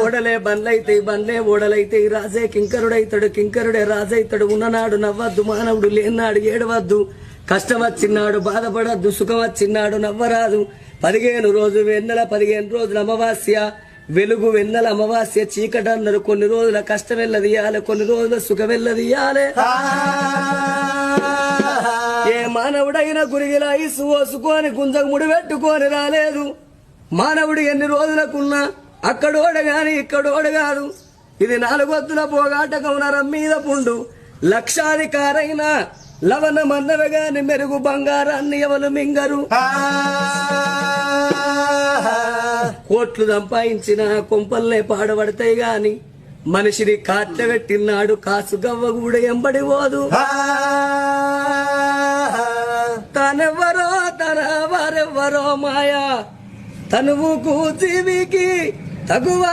ఓడలే బండ్లైతే బండ్లే ఓడలైతే రాజే కింకరుడైతాడు కింకరుడే రాజైతాడు. ఉన్ననాడు నవ్వద్దు మానవుడు లేనాడు ఏడవద్దు. కష్టం వచ్చినాడు బాధపడద్దు సుఖం వచ్చినాడు నవ్వరాదు. 15 రోజు వెన్నెల 15 రోజుల అమావాస్య వెలుగు వెన్నెల అమావాస్య చీకటన్నారు. కొన్ని రోజుల కష్టం వెళ్ళదీయాలి కొన్ని రోజుల సుఖం వెళ్ళదీయాలి. ఏ మానవుడైనా గురిగిలా ఇసు ఓసుకొని గుంజకు ముడి పెట్టుకొని రాలేదు. మానవుడు ఎన్ని రోజులకున్నా అక్కడోడ గాని ఇక్కడోడ కాదు. ఇది 4 వద్దుల పోగాటకం నరం మీద పుండు. లక్షాధికారైన లవణ మన్నవ గాని మెరుగు బంగారాన్ని ఎవరు మింగరు. కోట్లు సంపాదించిన కొంపల్నే పాడబడతాయి గాని మనిషిని కాట్ల పెట్టినాడు కాసు గవ్వ కూడా ఎంబడి పోదు. తనెవరో తన వారెవ్వరో మాయా తనువుకు జీవికి తగువ